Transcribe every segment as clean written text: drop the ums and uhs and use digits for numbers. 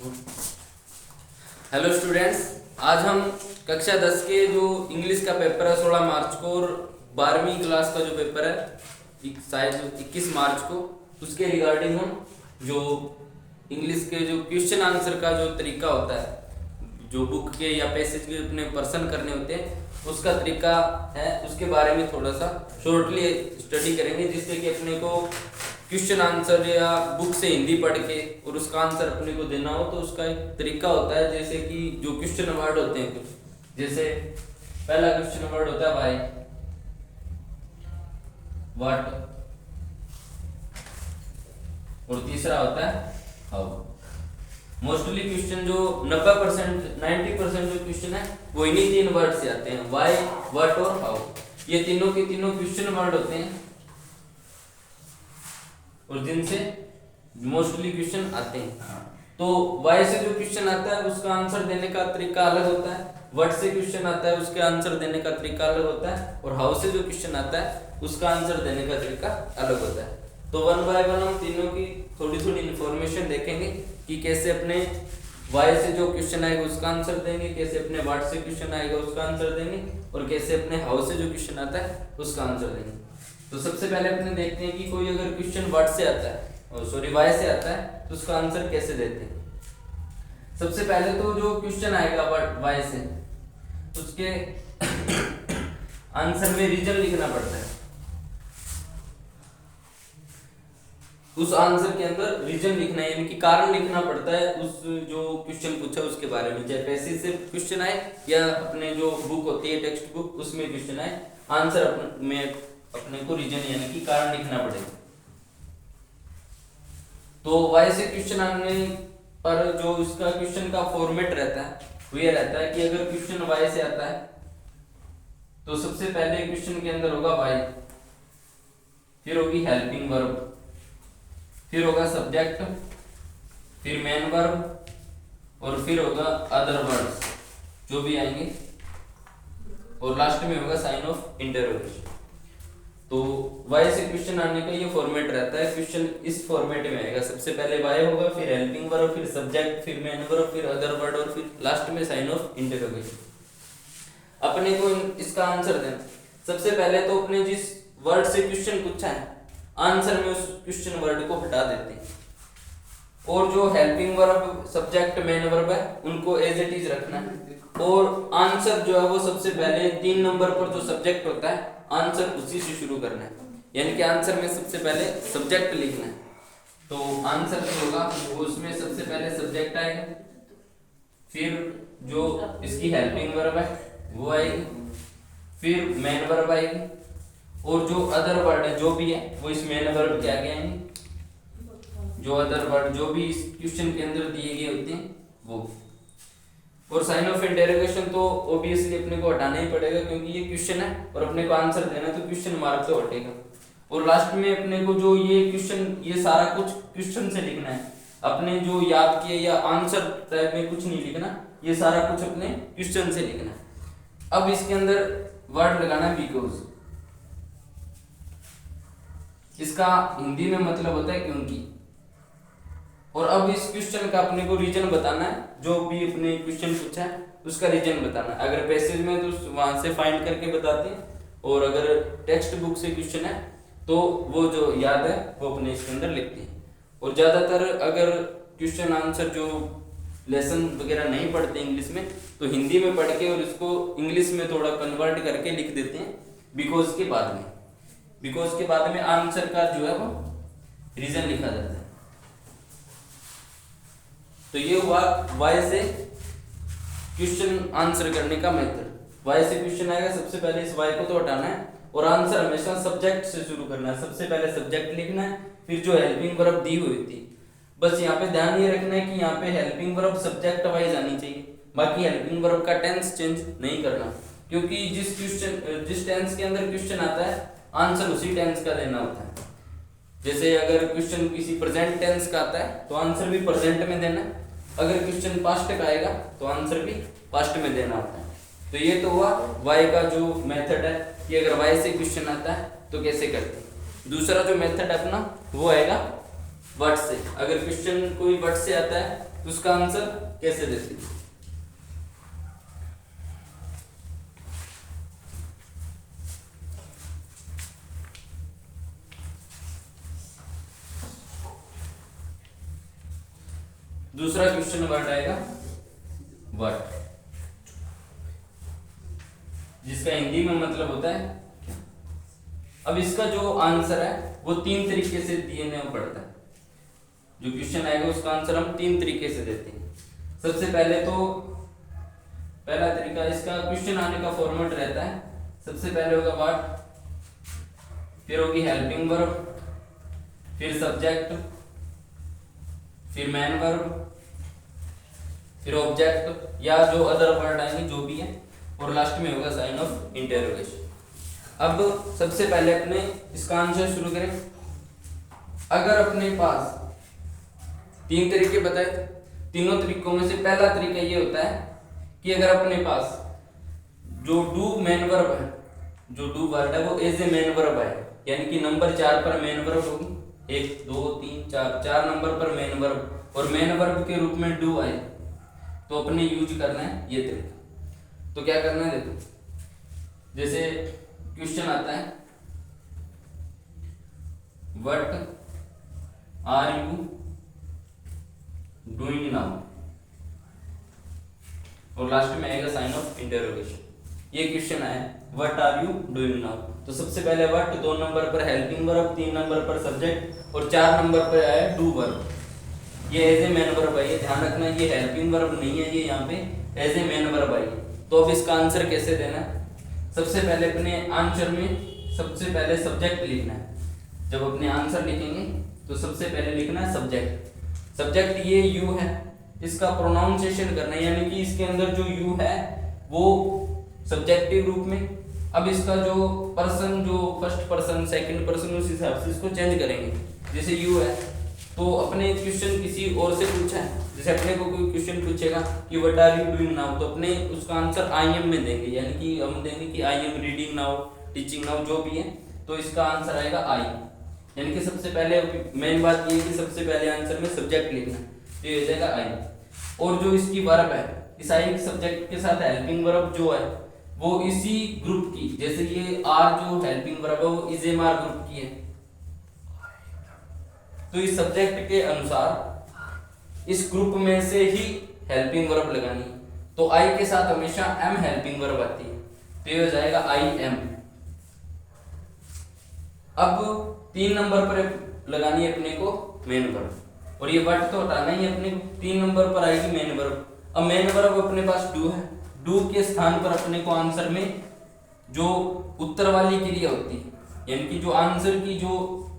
Hello students, आज हम कक्षा 10 के जो इंग्लिश का पेपर है 16 मार्च को और 12वीं क्लास का जो पेपर है शायद 21 मार्च को, उसके रिगार्डिंग हम जो इंग्लिश के जो क्वेश्चन आंसर का जो तरीका होता है, जो बुक के या पैसेज के अपने पर्सन करने होते हैं, उसका तरीका है, उसके बारे में थोड़ा सा शॉर्टली स्टडी करेंगे, जिससे कि अपने को क्वेश्चन आंसर या बुक से हिंदी पढ़ के और उसका आंसर अपने को देना हो तो उसका एक तरीका होता है। जैसे कि जो क्वेश्चन वर्ड होते हैं कुछ, जैसे पहला क्वेश्चन वर्ड होता है वाई, व्हाट, और तीसरा होता है हाउ। मोस्टली क्वेश्चन जो 90% जो क्वेश्चन है वो इन्हीं तीन वर्ड से आते हैं, वाई, व्हाट और हाउ। ये तीनों के तीनों क्वेश्चन वर्ड होते हैं और जिनसे मोस्टली क्वेश्चन आते हैं। तो वाई से जो क्वेश्चन आता है उसका आंसर देने का तरीका अलग होता है, व्हाट से क्वेश्चन आता है उसके आंसर देने का तरीका अलग होता है, और हाउ से जो क्वेश्चन आता है उसका आंसर देने का तरीका अलग होता है। तो वन बाय वन हम तीनों की थोड़ी इन्फॉर्मेशन देखेंगे कि कैसे अपने वाई से जो क्वेश्चन आएगा उसका आंसर देंगे, कैसे अपने व्हाट से क्वेश्चन आएगा उसका आंसर देंगे, और कैसे अपने हाउ से जो क्वेश्चन आता है उसका आंसर देंगे। तो सबसे पहले अपने देखते हैं कि कोई अगर क्वेश्चन व्हाट से आता है, सॉरी वाई से आता है, तो उसका आंसर कैसे देते हैं। सबसे पहले तो जो क्वेश्चन आएगा वाई से, उसके आंसर में रीजन लिखना पड़ता है। उस आंसर के अंदर रीजन लिखना है, यानी कि कारण लिखना पड़ता है उस जो क्वेश्चन पूछा उसके बारे में, चाहे पैसे से क्वेश्चन आए या अपने जो बुक होती है टेक्स्ट बुक उसमें क्वेश्चन आए, आंसर में अपने को रीजन यानी कि कारण लिखना पड़ेगा। तो वाई से क्वेश्चन आने पर जो इसका क्वेश्चन का फॉर्मेट रहता है वो ये रहता है कि अगर क्वेश्चन वाई से आता है तो सबसे पहले क्वेश्चन के अंदर होगा वाई, फिर होगी हेल्पिंग वर्ब, फिर होगा सब्जेक्ट, फिर मेन वर्ब, और फिर होगा अदर वर्ड्स जो भी आएंगे, और लास्ट में होगा साइन ऑफ इंटरोगेशन। तो वाई से क्वेश्चन आने का ये फॉर्मेट रहता है, क्वेश्चन इस फॉर्मेट में आएगा, सबसे पहले वाई होगा, फिर हेल्पिंग वर्ब, फिर सब्जेक्ट, फिर मेन वर्ब, फिर अदर वर्ड, और फिर लास्ट में साइन ऑफ इंटरोगेशन। अपने को इसका आंसर देना, सबसे पहले तो अपने जिस वर्ड से क्वेश्चन पूछा है आंसर में उस क्वेश्चन वर्ड को हटा देते हैं, और जो helping verb, subject, main verb है उनको एज इट इज रखना है, और आंसर जो है वो सबसे पहले 3 नंबर पर जो सब्जेक्ट होता है आंसर उसी से शुरू करना है, यानी कि आंसर में सबसे पहले सब्जेक्ट लिखना है। तो आंसर जो होगा वो उसमें सबसे पहले सब्जेक्ट आएगा, फिर जो इसकी हेल्पिंग वर्ब है वो आएगी, फिर मेन वर्ब आएगी, और जो अदर वर्ड है जो भी है वो इस मेन वर्ब के आगे आएंगे, जो अदर वर्ड जो भी इस क्वेश्चन के अंदर दिए गए होते हैं वो। और साइन ऑफ इंटरोगेशन तो ऑब्वियसली अपने को हटाना ही पड़ेगा क्योंकि ये क्वेश्चन है और अपने को आंसर देना है, तो क्वेश्चन मार्क तो हटेगा। और लास्ट में अपने को जो ये क्वेश्चन, ये सारा कुछ क्वेश्चन से लिखना है, अपने जो याद किए या आंसर टाइप में कुछ नहीं लिखना, ये सारा कुछ अपने क्वेश्चन से लिखना है। अब इसके अंदर वर्ड लगाना है बिकॉज, इसका हिंदी में मतलब होता है क्योंकि। और अब इस क्वेश्चन का अपने को रीजन बताना है, जो भी अपने क्वेश्चन पूछा है उसका रीजन बताना है। अगर पैसेज में तो वहां से फाइंड करके बताते हैं, और अगर टेक्स्ट बुक से क्वेश्चन है तो वो जो याद है वो अपने इसके अंदर लिखते हैं। और ज्यादातर अगर क्वेश्चन आंसर जो लेसन वगैरह नहीं पढ़ते इंग्लिश में, तो हिंदी में पढ़ के और इसको इंग्लिश में थोड़ा कन्वर्ट करके लिख देते हैं बिकॉज के बाद में। बिकॉज के बाद में आंसर का जो है वो रीजन लिखा जाता है। तो ये हुआ वाई से क्वेश्चन आंसर करने का मेथड। वाई से क्वेश्चन आएगा, सबसे पहले इस वाई को तो हटाना है, और आंसर हमेशा सब्जेक्ट से शुरू करना है। सबसे पहले सब्जेक्ट लिखना है, फिर जो हेल्पिंग वर्ब दी हुई थी, बस यहाँ पे ध्यान ये रखना है कि यहाँ पे हेल्पिंग वर्ब सब्जेक्ट वाइज आनी चाहिए, बाकी हेल्पिंग वर्ब का टेंस चेंज नहीं करना, क्योंकि जिस टेंस के अंदर क्वेश्चन आता है आंसर उसी टेंस का देना होता है। जैसे अगर क्वेश्चन किसी प्रेजेंट टेंस का आता है तो आंसर भी प्रेजेंट में देना है, अगर क्वेश्चन पास्ट का आएगा तो आंसर भी पास्ट में देना होता है। तो ये तो हुआ वाई का जो मेथड है कि अगर वाई से क्वेश्चन आता है तो कैसे करते हैं। दूसरा जो मेथड है अपना वो आएगा व्हाट से, अगर क्वेश्चन कोई व्हाट से आता है तो उसका आंसर कैसे देते हैं। दूसरा क्वेश्चन व्हाट आएगा, व्हाट, जिसका हिंदी में मतलब होता है। अब इसका जो आंसर है वो 3 तरीके से देना पड़ता है। जो क्वेश्चन आएगा उसका आंसर हम 3 तरीके से देते हैं। सबसे पहले तो पहला तरीका, इसका क्वेश्चन आने का फॉर्मेट रहता है। सबसे पहले होगा व्हाट, फिर होगी हेल्पिंग वर्ब, फिर सब्जेक्ट, फिर मेन वर्ब, फिर ऑब्जेक्ट या जो अदर वर्ड आएंगे जो भी है, और लास्ट में होगा साइन ऑफ इंटरोगेशन। अब सबसे पहले अपने इसका आंसर शुरू करें। अगर अपने पास 3 तरीके बताए, तीनों तरीकों में से पहला तरीका ये होता है कि अगर अपने पास जो डू मेन वर्ब है, जो डू वर्ड है वो एज ए मेन वर्ब है, यानी कि नंबर 4 पर मेन वर्ब होगी, 1 2 3 4 नंबर पर मेन वर्ब, और मेन वर्ब के रूप में डू आए, तो अपने यूज करना है ये तरीका। तो क्या करना है, देखो जैसे क्वेश्चन आता है what are you doing now, और लास्ट में आएगा साइन ऑफ इंटरोगेशन। ये क्वेश्चन आया what are you doing now, तो सबसे पहले व्हाट, 2 नंबर पर हेल्पिंग वर्ब, 3 नंबर पर सब्जेक्ट, और 4 नंबर पर आया डू वर्ब। ये एज ए मेन वर्ब है, ये ध्यान रखना, ये हेल्पिंग वर्ब नहीं है, ये यहाँ पे एज ए मेन वर्ब आई। तो अब इसका आंसर कैसे देना है, सबसे पहले अपने आंसर में सबसे पहले सब्जेक्ट लिखना है। जब अपने आंसर लिखेंगे तो सबसे पहले लिखना है सब्जेक्ट। सब्जेक्ट ये यू है, इसका प्रोनाउंसिएशन करना है, यानी कि इसके अंदर जो यू है वो सब्जेक्टिव रूप में। अब इसका जो पर्सन, जो फर्स्ट पर्सन सेकंड पर्सन, उस हिसाब से इसको चेंज करेंगे। जैसे यू है तो अपने क्वेश्चन किसी और से पूछा है, जैसे अपने को कोई क्वेश्चन पूछेगा कि what are you doing now, तो अपने उसका आंसर आई एम में देंगे, यानी कि हम देंगे कि I am reading now, teaching now, जो भी है, तो इसका आंसर आएगा आई। यानी कि सबसे पहले मेन बात ये है कि सबसे पहले आंसर में सब्जेक्ट लिखना, तो ये हो जाएगा आई। और जो इसकी वर्ब है, इस आई सब्जेक्ट के साथ हेल्पिंग वर्ब जो है वो इसी ग्रुप की, जैसे ये आर जो हेल्पिंग वर्ब है वो इजेमार ग्रुप की है, तो इस सब्जेक्ट के अनुसार इस ग्रुप में से ही हेल्पिंग वर्ब लगानी। तो आई के साथ हमेशा एम हेल्पिंग वर्ब आती है, तो ये हो जाएगा आई एम। अब 3 नंबर पर लगानी है अपने को मेन वर्ब, और ये वर्ड तो हटाना ही है अपने को, 3 नंबर पर आएगी मेन वर्ब। अब मेन वर्ब अपने पास डू है, डू के स्थान पर अपने को आंसर में जो उत्तर वाली क्रिया होती है, यानी कि जो आंसर की जो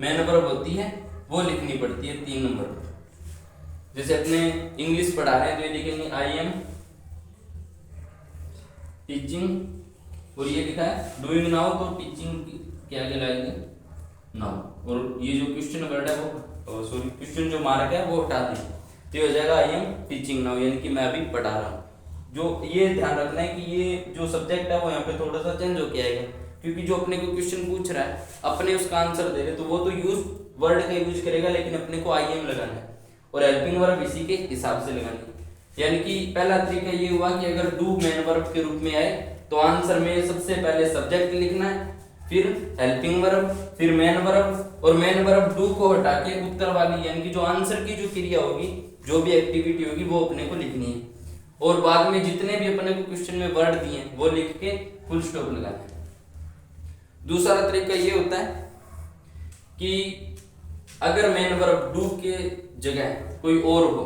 मेन वर्ब होती है वो लिखनी पड़ती है 3 नंबर पर। जैसे अपने इंग्लिश पढ़ा रहे हैं तो ये लिखेंगे आई एम टीचिंग, और ये लिखा है डूइंग नाउ, तो टीचिंग के आगे लाएंगे नाउ, और ये जो क्वेश्चन वर्ड है वो सॉरी क्वेश्चन जो मार्क है वो हटा दें, तो हो जाएगा आई एम टीचिंग नाउ, यानी कि मैं अभी पढ़ा रहा हूँ। जो ये ध्यान रखना है कि ये जो सब्जेक्ट है वो यहाँ पे थोड़ा सा चेंज होके आएगा, क्योंकि जो अपने को क्वेश्चन पूछ रहा है अपने उसका आंसर दे रहे, तो वो तो यूज वर्ड का यूज करेगा, लेकिन अपने को आई एम लगाना है, और हेल्पिंग वर्ब इसी के हिसाब से लगानी है। यानी कि पहला तरीका ये हुआ कि अगर डू मेन वर्ब के रूप में आए तो आंसर में सबसे पहले सब्जेक्ट लिखना है, फिर हेल्पिंग वर्ब, फिर मेन वर्ब, और मेन वर्ब डू को हटा के उत्तर वाली, यानी कि जो आंसर की जो क्रिया होगी, जो भी एक्टिविटी होगी वो अपने को लिखनी है, और बाद में जितने भी अपने को क्वेश्चन में वर्ड दिए हैं वो लिख के फुल स्टॉप लगाना है। दूसरा तरीका ये होता है कि अगर मेन वर्ब डू के जगह कोई और हो,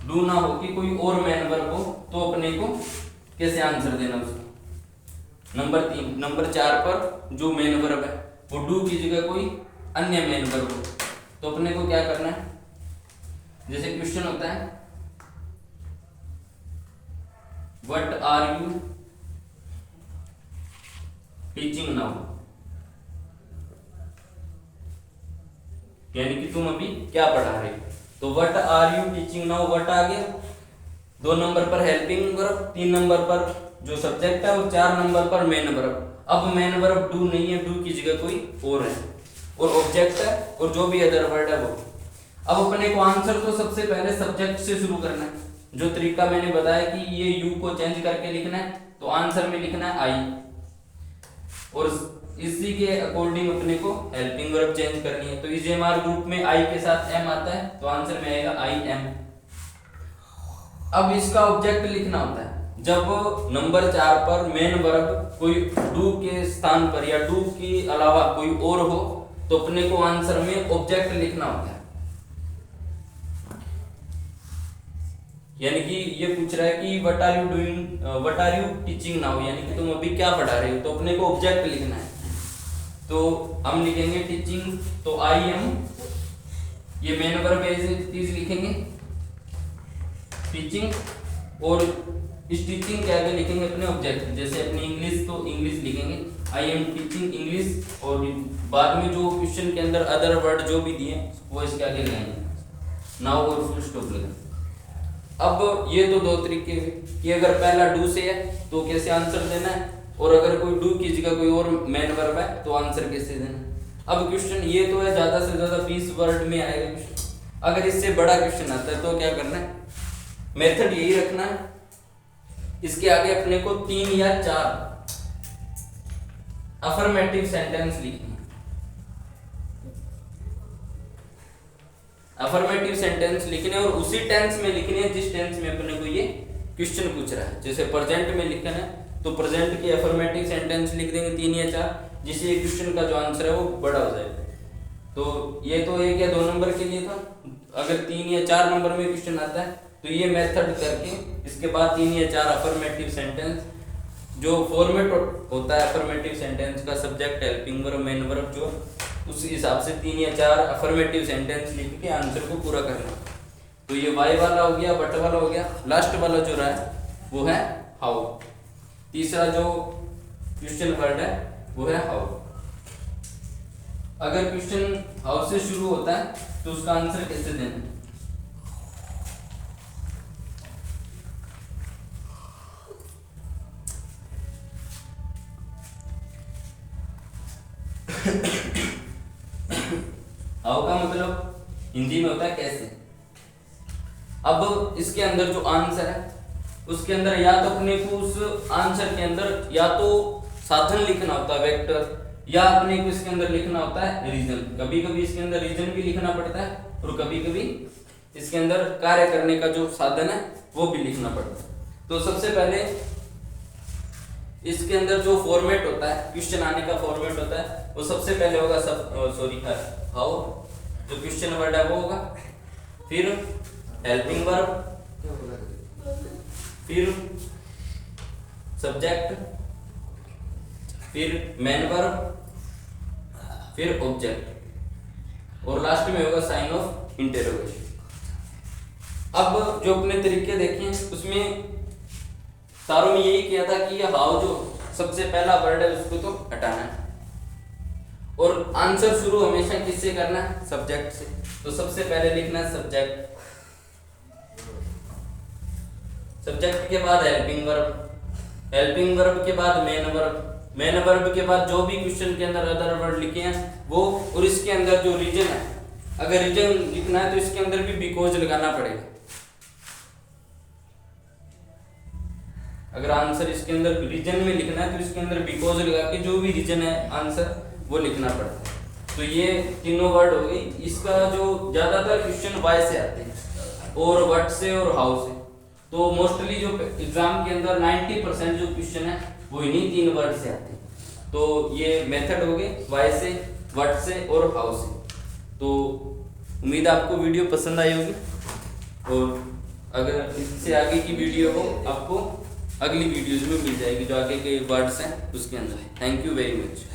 डू ना हो कि कोई और मेन वर्ब हो, तो अपने को कैसे आंसर देना उसको। नंबर 3 नंबर 4 पर जो मेन वर्ब है वो डू की जगह कोई अन्य मेन वर्ब हो, तो अपने को क्या करना है, जैसे क्वेश्चन होता है what are you teaching now, यानी कि तुम अभी क्या पढ़ा रहे हो, तो what are you teaching now, what आ गया, 2 नंबर पर हेल्पिंग वर्ब, 3 नंबर पर जो सब्जेक्ट है और 4 नंबर पर मेन वर्ब। अब मेन वर्ब डू नहीं है, डू की जगह कोई और है, और ऑब्जेक्ट है और जो भी अदर वर्ड है वो। अब अपने को आंसर तो सबसे पहले सब्जेक्ट से शुरू करना है। जो तरीका मैंने बताया कि ये यू को चेंज करके लिखना है, तो आंसर में लिखना है आई, और इसी के अकॉर्डिंग अपने को हेल्पिंग वर्ब चेंज करनी है। तो इजेमार ग्रुप में आई के साथ एम आता है, तो आंसर में आएगा आई एम। अब इसका ऑब्जेक्ट लिखना होता है जब नंबर 4 पर मेन वर्ब कोई डू के स्थान पर या डू के अलावा कोई और हो, तो अपने को आंसर में ऑब्जेक्ट लिखना होता है। यानी कि ये पूछ रहा है कि what are you doing, what are you teaching now, यानी कि तुम अभी क्या पढ़ा रहे हो, तो अपने को ऑब्जेक्ट लिखना है। तो हम लिखेंगे टीचिंग, तो आई एम, ये मेन वर्ब इज लिखेंगे टीचिंग, और इस टीचिंग के आगे लिखेंगे अपने ऑब्जेक्ट। जैसे अपनी इंग्लिश, तो इंग्लिश लिखेंगे आई एम टीचिंग इंग्लिश, और बाद में जो क्वेश्चन के अंदर अदर वर्ड जो भी दिए वो इसके आगे लगाएंगे, नाउ और फुल स्टॉप लगाएंगे। अब ये तो दो तरीके कि अगर पहला डू से है तो कैसे आंसर देना है, और अगर कोई डू की जगह कोई और मेन वर्ब है तो आंसर कैसे देना है। अब क्वेश्चन ये तो है ज्यादा से ज्यादा 20 वर्ड में आएगा क्वेश्चन। अगर इससे बड़ा क्वेश्चन आता है तो क्या करना है, मेथड यही रखना है, इसके आगे अपने को 3 या 4 अफर्मेटिव सेंटेंस लिखने। अफर्मेटिव सेंटेंस लिखने और उसी टेंस में लिखने है जिस टेंस में अपने को ये क्वेश्चन पूछ रहा है। जैसे प्रेजेंट में लिखना है तो प्रेजेंट के अफर्मेटिव सेंटेंस लिख देंगे 3 या 4, जिससे क्वेश्चन का जो आंसर है वो बड़ा हो जाएगा। तो ये तो 1 या 2 नंबर के लिए था। अगर 3 या 4 नंबर में क्वेश्चन आता है तो ये मेथड करके इसके बाद 3 या 4 अफर्मेटिव सेंटेंस, जो फॉर्मेट होता है अफर्मेटिव सेंटेंस का, subject, helping verb, main verb, जो उस हिसाब से 3 या 4 अफर्मेटिव सेंटेंस लिख के आंसर को पूरा करना। तो ये वाई वाला हो गया, बट वाला हो गया, लास्ट वाला जो रहा है वो है हाउ। तीसरा जो क्वेश्चन वर्ड है वो है हाउ। अगर क्वेश्चन हाउ से शुरू होता है तो उसका आंसर कैसे देना है। हाउ का मतलब हिंदी में होता है कैसे। अब इसके अंदर जो आंसर है उसके अंदर या तो अपने को उस आंसर के अंदर या तो साधन लिखना होता है वेक्टर, या अपने को इसके अंदर लिखना होता है रीजन। कभी कभी इसके अंदर रीजन भी लिखना पड़ता है और कभी कभी इसके अंदर कार्य करने का जो साधन है वो भी लिखना पड़ता है। तो सबसे पहले इसके अंदर जो फॉर्मेट होता है, क्वेश्चन आने का फॉर्मेट होता है, वो सबसे पहले होगा हाउ, जो क्वेश्चन वर्ड है वो होगा, फिर हेल्पिंग वर्ब, फिर सब्जेक्ट, फिर मेन वर्ब, फिर ऑब्जेक्ट, और लास्ट में होगा साइन ऑफ इंटरोगेशन। अब जो अपने तरीके देखे उसमें सारों में यही किया था कि ये हाउ जो सबसे पहला वर्ड है उसको तो हटाना है, और आंसर शुरू हमेशा किससे करना है, सब्जेक्ट से। तो सबसे पहले लिखना है सब्जेक्ट, सब्जेक्ट के बाद हेल्पिंग वर्ब, हेल्पिंग वर्ब के बाद मेन वर्ब, मेन वर्ब के बाद जो भी क्वेश्चन के अंदर अदर वर्ड लिखे हैं वो, और इसके अंदर जो रीजन है, अगर रीजन लिखना है तो इसके अंदर भी बिकॉज लगाना पड़ेगा। अगर आंसर इसके अंदर रीजन में लिखना है तो इसके अंदर बिकॉज लगा के जो भी रीजन है आंसर वो लिखना पड़ता है। तो ये तीनों वर्ड हो गई। इसका जो ज्यादातर क्वेश्चन वाई से आते हैं और व्हाट से और हाउ से। तो मोस्टली जो एग्जाम के अंदर 90% जो क्वेश्चन है वो इन्हीं 3 वर्ड से आते हैं। तो ये मेथड हो गए वाई से, व्हाट से और हाउ से। तो उम्मीद आपको वीडियो पसंद आई होगी, और अगर इससे आगे की वीडियो हो आपको अगली वीडियोज में मिल जाएगी, जो आगे के वर्ड्स हैं उसके अंदर। Thank you very much.